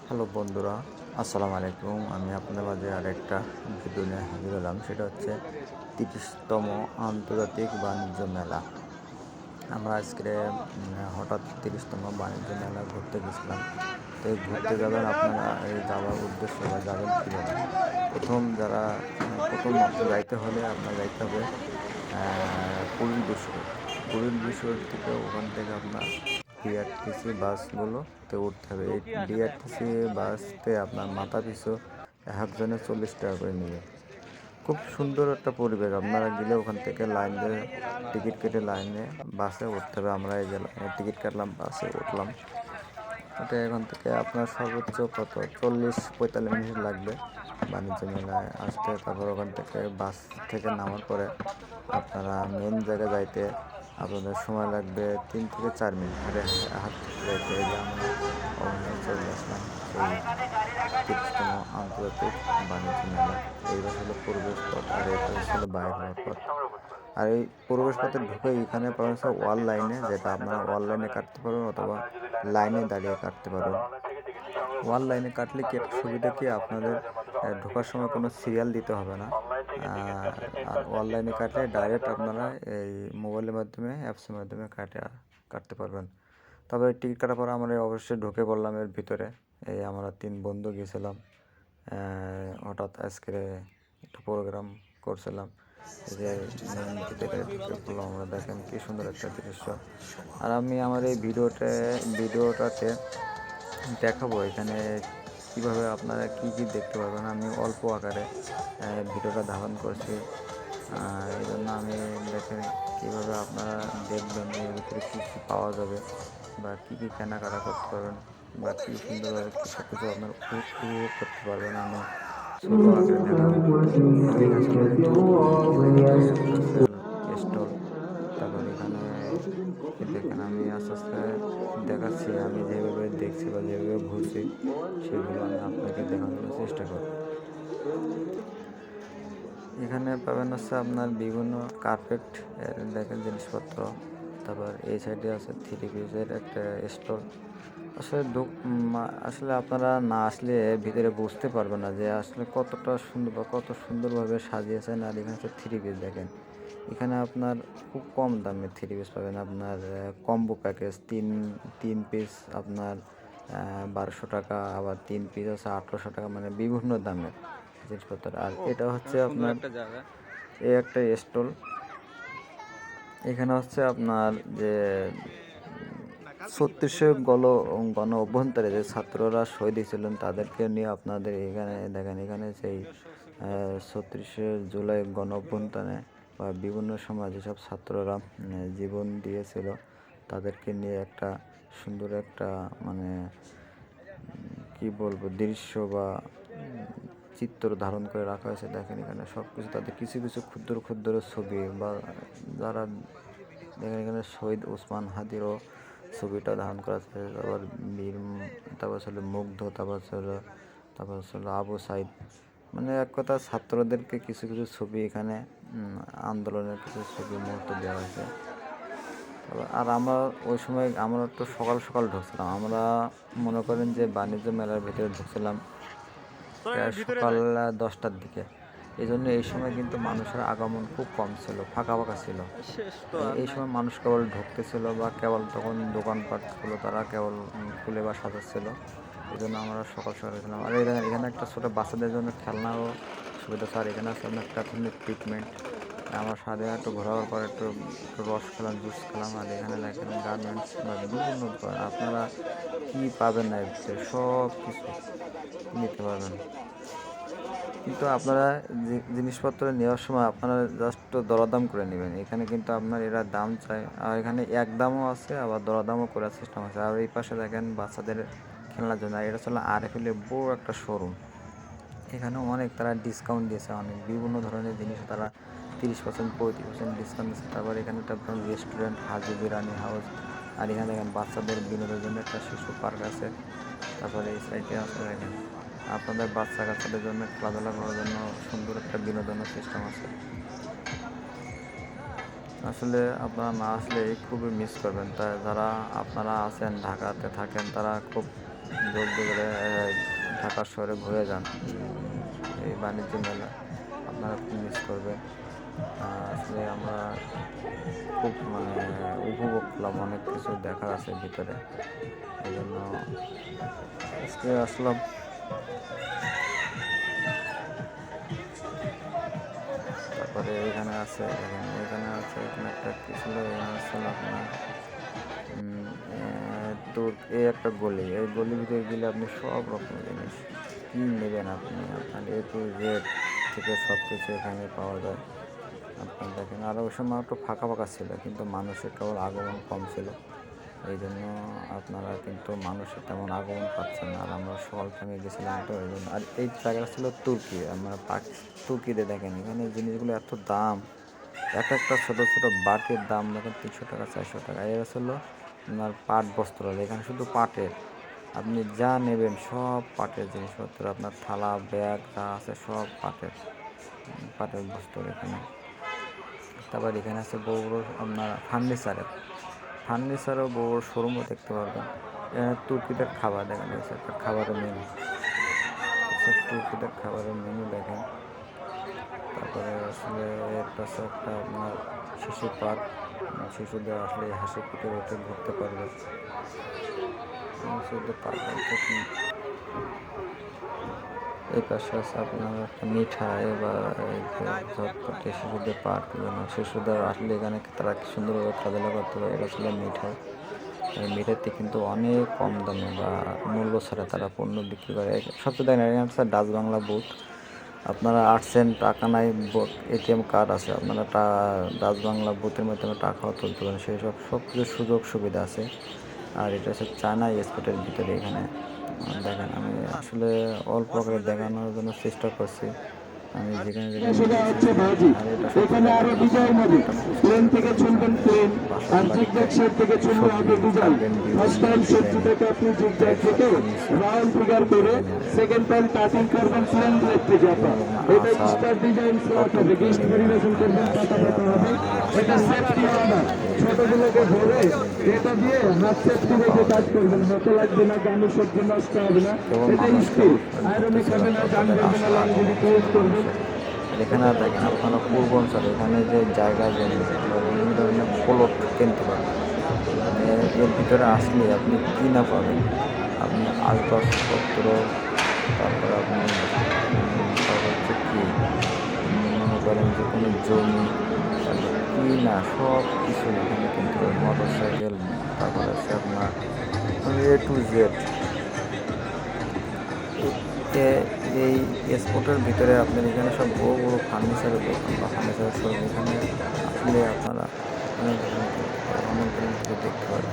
Hello বন্ধুরা, আসসালামু আলাইকুম। আমি আপনাদের মাঝে আরেকটা ভিডিও নিয়ে হাজির হলাম। সেটা হচ্ছে ৩০তম আন্তর্জাতিক বাণিজ্য মেলা। আমরা আজকে হঠাৎ ৩০তম বাণিজ্য মেলা ঘুরতে গেছিলাম। তো এই ঘুরতে যাবেন আপনারা, এই যাওয়ার উদ্দেশ্য বা যাবেন কীভাবে? প্রথম যাইতে হলে আপনার যাইতে হবে কুড়িল বিশ্বরোড। কুড়িল বিশ্বরোড থেকে ওখান থেকে আপনার ডিআরটিসি বাসগুলোতে উঠতে হবে। এই ডিআরটিসি বাসতে আপনার মাথা পিছু একজনে 40 টাকা করে নেবে। খুব সুন্দর একটা পরিবেশ। আপনারা গেলে ওখান থেকে লাইন দিয়ে টিকিট কেটে লাইনে বাসে উঠতে হবে। আমরা এই যে লাইনে টিকিট কাটলাম, বাসে উঠলাম। ওটা এখান থেকে আপনার সর্বোচ্চ 40-45 মিনিট লাগবে বাণিজ্য মেলায় আসতে। তারপর ওখান থেকে বাস থেকে নামার পরে আপনারা মেন জায়গায় যাইতে আপনাদের সময় লাগবে 3 থেকে 4 মিনিট হাঁটতে যাইতে। এই যে আমরা অবশেষে চলে আসলাম সেই ৩০তম আন্তর্জাতিক বাণিজ্য মেলা। এই পাশে হলো প্রবেশ পথ আর এই পাশে ছিল বাইর হওয়ার পথ। আর এই প্রবেশ পথে ঢুকে এখানে পাবেন হচ্ছে ওয়াল লাইনে, যেটা আপনারা ওয়াল লাইনে কাটতে পারবেন অথবা লাইনে দাঁড়িয়ে কাটতে পারবেন। ওয়াল লাইনে কাটলে কি একটা সুবিধা কি, আপনাদের ঢোকার সময় কোনো সিরিয়াল দিতে হবে না। আর ওয়াল লাইনে কাটলে ডাইরেক্ট আপনারা এই মোবাইলের মাধ্যমে অ্যাপসের মাধ্যমে কাটতে পারবেন। তবে টিকিট কাটার পর আমরা অবশ্যই ঢুকে পড়লাম এর ভিতরে। এই আমরা 3 বন্ধু গেছিলাম। হঠাৎ আজকে একটা প্রোগ্রাম করছিলাম, এই যে মেন ভিতরে ঢুকে পড়লাম আমরা। দেখেন কি সুন্দর একটা দৃশ্য। আর আমি আমার এই ভিডিওটাতে দেখাবো এখানে কিভাবে আপনারা কি কি দেখতে পারবেন। আমি অল্প আকারে ভিডিওটা ধারণ করছি, এই জন্য আমি দেখেন কীভাবে আপনারা দেখবেন এর ভিতরে কী কী পাওয়া যাবে বা কী কী কেনাকাটা করতে পারবেন বা কী সুন্দরভাবে কী সব কিছু আপনার উপভোগ করতে পারবেন। আমি ছোটো আকারে দেখাবো। এখানে হোলসেল স্টল। তারপর এখানে দেখেন আমি আস্তে আস্তে দেখাচ্ছি, আমি যেভাবে দেখছি বা যেভাবে ঘুরছি সেগুলো আমি আপনাকে দেখানোর চেষ্টা করব। এখানে পাবেন হচ্ছে আপনার বিভিন্ন কার্পেট দেখেন জিনিসপত্র। তারপর এই সাইডে আছে 3 পিসের একটা স্টল। আসলে আপনারা না আসলে ভিতরে বুঝতে পারবেন না যে আসলে কতটা সুন্দর বা কত সুন্দরভাবে সাজিয়েছেন। আর এখানে হচ্ছে 3 পিস দেখেন, এখানে আপনার খুব কম দামে 3 পিস পাবেন। আপনার কম্বো প্যাকেজ তিন পিস আপনার 1200 টাকা, আবার 3 পিস আছে 1800 টাকা, মানে বিভিন্ন দামের জিনিসপত্র। আর এটা হচ্ছে আপনার এই একটা স্টল। এখানে হচ্ছে আপনার যে 36 গণ অভ্যন্তরে যে ছাত্ররা শহীদ হয়েছিলেন তাদেরকে নিয়ে আপনাদের এখানে দেখেন, এখানে সেই 36 জুলাই গণ অভ্যুত্থানে বা বিভিন্ন সময় যেসব ছাত্ররা জীবন দিয়েছিল তাদেরকে নিয়ে একটা সুন্দর একটা মানে কি বলবো দৃশ্য বা চিত্র ধারণ করে রাখা হয়েছে। দেখেন এখানে সব কিছু তাদের কিছু কিছু ক্ষুদ্র ক্ষুদ্র ছবি বা যারা দেখেন এখানে শহীদ ওসমান হাদিরও ছবিটা ধারণ করা আছে। তারপর ছিল মুগ্ধ, তারপর ছিল আবু সাইদ। মানে এক কথা ছাত্রদেরকে কিছু কিছু ছবি এখানে আন্দোলনের কিছু ছবি মুহূর্ত দেওয়া হয়েছে। আর আমরা ওই সময় আমরা একটু সকাল সকাল ঢুকছিলাম। আমরা মনে করেন যে বাণিজ্য মেলার ভিতরে ঢুকছিলাম প্রায় সকাল 10টার দিকে। এই জন্য এই সময় কিন্তু মানুষের আগমন খুব কম ছিল, ফাঁকা ফাঁকা ছিল। এই সময় মানুষ কেবল ঢুকতেছিল বা কেবল তখন দোকানপাটগুলো তারা কেবল খুলে বা সাজাচ্ছিল। এই জন্য আমরা সকাল সকাল গেছিলাম। আর এখানে একটা ছোটো বাচ্চাদের জন্য খেলনারও সুবিধা আছে। আর এখানে আছে আপনার প্রাথমিক ট্রিটমেন্ট। আমার সাথে একটু ঘোরার পর একটু রস খেলাম, জুস খেলাম। আর এখানে দেখেন গার্মেন্টস বা বিভিন্ন দোকান, আপনারা কী পাবেন না, সব কিছু নিতে পারবেন। কিন্তু আপনারা জিনিসপত্র নেওয়ার সময় আপনারা জাস্ট দরদাম করে নেবেন। এখানে কিন্তু আপনার এরা দাম চায়, আর এখানে এক দামও আছে আবার দরদামও করার সিস্টেম আছে। আর এই পাশে দেখেন বাচ্চাদের খেলনার জন্য, এটা ছিল RFL বড় একটা শোরুম। এখানে অনেক তারা ডিসকাউন্ট দিয়েছে, অনেক বিভিন্ন ধরনের জিনিস তারা 30% 35% ডিসকাউন্ট দিচ্ছে। তারপর এখানে একটা রেস্টুরেন্ট হাজি বিরিয়ানি হাউস। আর এখানে দেখেন বাচ্চাদের বিনোদনের জন্য একটা শিশু পার্ক আছে। তারপরে এই সাইডে আছে দেখেন আপনাদের বাচ্চা কাচ্চাদের জন্য খেলাধুলা করার জন্য সুন্দর একটা বিনোদনের সিস্টেম আছে। আসলে আপনারা না আসলে খুবই মিস করবেন। তাই যারা আপনারা আছেন ঢাকাতে থাকেন তারা খুব বলতে গেলে ঢাকা শহরে ঘুরে যান এই বাণিজ্য মেলা, আপনারা খুব মিস করবেন। আসলে আমরা খুব মানে উপভোগ করলাম, অনেক কিছু দেখার আছে ভিতরে, এই জন্য আজকে আসলাম। তারপরে এখানে আছে, এখানে আছে, এখানে একটা কি ছিল, এখানে আসলে আপনার তোর এই একটা গলি, এই গলির ভিতরে গেলে আপনি সব রকমের জিনিস কী নেবেন, আপনি আপনার A to Z থেকে সব কিছু এখানে পাওয়া যায়। আপনি দেখেন, আর ওই সময় একটু ফাঁকা ফাঁকা ছিল, কিন্তু মানুষের কেবল আগমন কম ছিল, এই জন্য আপনারা কিন্তু মানুষের তেমন আগমন পাচ্ছেন না। আর আমরা সকাল টাইমে গেছিলাম তো এই জন্য। আর এই জায়গাটা ছিল তুর্কি, আমরা তুর্কিতে দেখেন এখানে জিনিসগুলো এত দাম, এক একটা ছোটো ছোটো বাটির দাম দেখেন 300 টাকা 400 টাকা। এরা ছিল আপনার পাট বস্ত্র, এখানে শুধু পাটের, আপনি যা নেবেন সব পাটের জিনিসপত্র, আপনার থালা ব্যাগ যা আছে সব পাটের বস্ত্র এখানে। তারপর এখানে আছে বড় বড় আপনার ফার্নিচারও বড় বড় শোরুমও দেখতে পারবেন। এখানে তুর্কিদের খাবার দেখেন, একটা খাবারের মেনু, তুর্কিদের খাবারের মেনু দেখেন। তারপরে আসলে একটা আছে একটা আপনার শিশু পার্ক, শিশুদের আসলে হাসি খুঁটে ওঠে ঘুরতে পারবে। শিশুদের পার্ক এই পাশে আছে আপনার একটা মিঠাই বা ঝটপটে শিশুদের পার্ক, শিশুদের আসলে এখানে তারা কি সুন্দরভাবে খেলাধুলা করতে পারে। এটা ছিল মিঠাই, এই মিঠাইতে কিন্তু অনেক কম দামে বা মূল্য ছাড়া তারা পণ্য বিক্রি করে। সবচেয়ে দেখেন এখানে আছে ডাচ বাংলা বুথ, আপনারা আসছেন, টাকা নাই, ATM কার্ড আছে, আপনারা ডাচ বাংলা বুথের মাধ্যমে টাকাও তুলতে পারেন, সেই সব কিছু সুযোগ সুবিধা আছে। আর এটা হচ্ছে চায়না এক্সপোর্টের ভিতরে। এখানে দেখেন, আমি আসলে অল্প করে দেখানোর জন্য চেষ্টা করছি, আমি যেখানে আর এটা ছোটগুলোকে ধরে এটা দিয়ে হাত সেফটি রেখে কাজ করবেন, মতো লাগবে না, গানের সবজি নষ্ট হবে না, এটা স্কিল আয়রনে খাবে না, গান গাবে না, লাইনগুলি ক্লোজ করবেন। এখানে দেখেন আপনারা পূর্বাঞ্চলে এখানে যে জায়গা জমি বিভিন্ন ধরনের প্লট কিনতে পারবেন, মানে এর ভিতরে আসলে আপনি কী না পাবেন, আপনি আসবাবপত্র, তারপরে আপনি হচ্ছে কি মনে করেন যে কোনো জমি, তারপর কি না সব কিছু এখানে কিন্তু মোটর সাইকেল, তারপরে আছে আপনার A to Z। এই স্পটের ভিতরে আপনার এখানে সব বড়ো বড়ো ফার্নিচারের দোকান বা ফার্নিচারের শোরুম, এখানে আসলে আপনারা অনেক ধরনের কিছু দেখতে পারেন।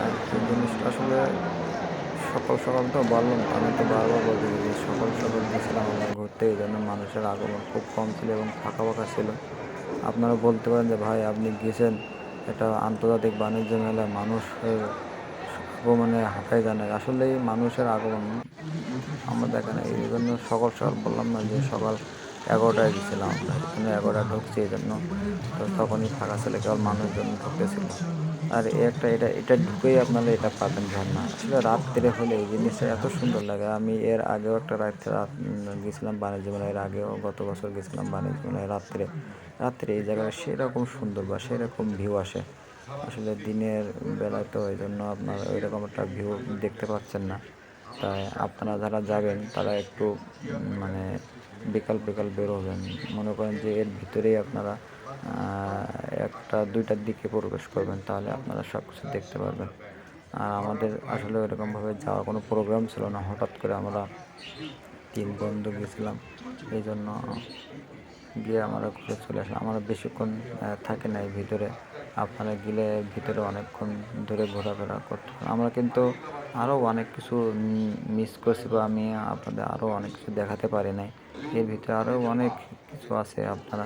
আর এই জিনিসটা আসলে সকাল সকাল তো বললাম, আমি তো বারবার বলতে যে সকাল সকাল গেছিলাম আমরা ঘুরতে, এই জন্য মানুষের আগমন খুব কম ছিল এবং ফাঁকা ফাঁকা ছিল। আপনারা বলতে পারেন যে ভাই আপনি গেছেন এটা আন্তর্জাতিক বাণিজ্য মেলায়, মানুষের আগমনে হাঁটাই জানে, আসলেই মানুষের আগমন আমরা দেখেন। এই জন্য সকাল সকাল বললাম না যে সকাল 11টায় গেছিলাম আমরা, এখানে 11টায় ঢুকছি, এই জন্য তো তখনই ফাঁকা ছিল, কেবল মানুষজন ঢুকতেছিল। আর এটা ঢুকেই আপনারা এটা পাবেন ঝর্ণা। আসলে রাত্রে হলে এই জিনিসটা এত সুন্দর লাগে। আমি এর আগেও একটা রাত গেছিলাম বাণিজ্য মেলায়, এর আগেও গত বছর গেছিলাম বাণিজ্য মেলায়। রাত্রে এই জায়গায় সেরকম সুন্দর বা সেরকম ভিউ আসে, আসলে দিনের বেলায় তো এই জন্য আপনার ওই রকম একটা ভিউ দেখতে পাচ্ছেন না। তাই আপনারা যারা যাবেন তারা একটু মানে বিকাল বের হবেন, মনে করেন যে এর ভিতরেই আপনারা 1টা 2টার দিকে প্রবেশ করবেন, তাহলে আপনারা সব কিছু দেখতে পারবেন। আর আমাদের আসলে ওইরকমভাবে যাওয়ার কোনো প্রোগ্রাম ছিল না, হঠাৎ করে আমরা 3 বন্ধু গেছিলাম, এই জন্য গিয়ে আমরা ঘুরে চলে আসলাম। আমরা বেশিক্ষণ থাকি নাই ভিতরে, আপনারা গেলে ভিতরে অনেকক্ষণ ধরে ঘোরাফেরা করতে পারেন। আমরা কিন্তু আরও অনেক কিছু মিস করছি বা আমি আপনাদের আরও অনেক কিছু দেখাতে পারি নাই, এর ভিতরে আরও অনেক কিছু আছে। আপনারা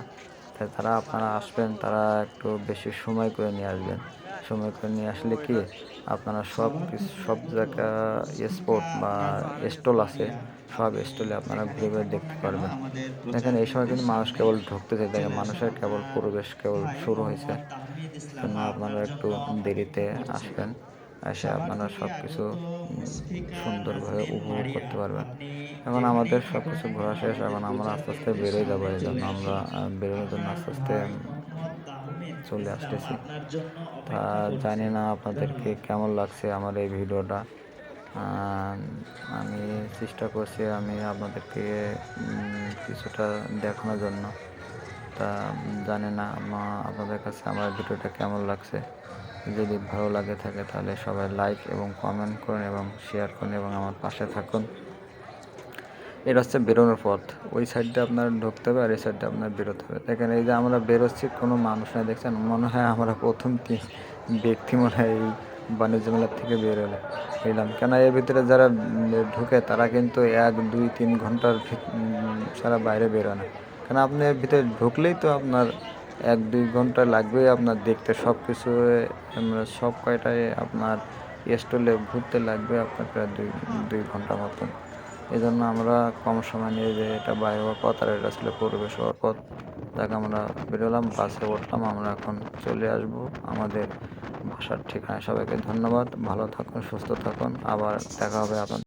আসবেন, তারা একটু বেশি সময় করে নিয়ে আসবেন, সময় করে নিয়ে আসলে কি আপনারা সব জায়গা স্পট বা স্টল আছে, সব স্টলে আপনারা ঘুরে ঘুরে দেখতে পারবেন। দেখেন এই সময় কিন্তু মানুষ কেবল ঢুকতেছে, দেখেন মানুষের কেবল প্রবেশ কেবল শুরু হয়েছে, জন্য আপনারা একটু দেরিতে আসবেন। এসে আপনারা সব কিছু সুন্দরভাবে উপভোগ করতে পারবেন। এখন আমাদের সব কিছু ঘোরা শেষ, এখন আমরা আস্তে আস্তে বেরোয় যাবো, এই জন্য আমরা বেরোনোর জন্য আস্তে আস্তে চলে আসতেছি। তা জানি না আপনাদেরকে কেমন লাগছে আমার এই ভিডিওটা। আমি চেষ্টা করছি আমি আপনাদেরকে কিছুটা দেখানোর জন্য। তা জানি না আপনাদের কাছে আমার ভিডিওটা কেমন লাগছে। যদি ভালো লাগে থাকে তাহলে সবাই লাইক এবং কমেন্ট করুন এবং শেয়ার করুন এবং আমার পাশে থাকুন। এটা হচ্ছে বেরোনোর পথ, ওই সাইডটা আপনার ঢুকতে হবে আর এই সাইডটা আপনার বেরোতে হবে। দেখেন এই যে আমরা বেরোচ্ছি, কোনো মানুষ নেই, দেখছেন? মনে হয় আমরা প্রথম ব্যক্তি মনে হয় এই বাণিজ্য মেলার থেকে বের এলাম, কেন এর ভিতরে যারা ঢুকে তারা কিন্তু 1, 2, 3 ঘন্টার ছাড়া বাইরে বেরোয় না। কেন আপনি এর ভিতরে ঢুকলেই তো আপনার 1-2 ঘন্টা লাগবেই আপনার দেখতে, সব কিছু সব কয়টায় আপনার স্টলে ঘুরতে লাগবে আপনার প্রায় 2 ঘন্টা মতন। এই জন্য আমরা কম সময় নিয়ে যে এটা বাইরে হওয়ার পথ আর এটা ছিল পরিবেশ হওয়ার পথ। যাকে আমরা বেরোলাম, বাসে উঠলাম, আমরা এখন চলে আসব আমাদের বাসার ঠিকানায়। সবাইকে ধন্যবাদ, ভালো থাকুন, সুস্থ থাকুন, আবার দেখা হবে আপনার।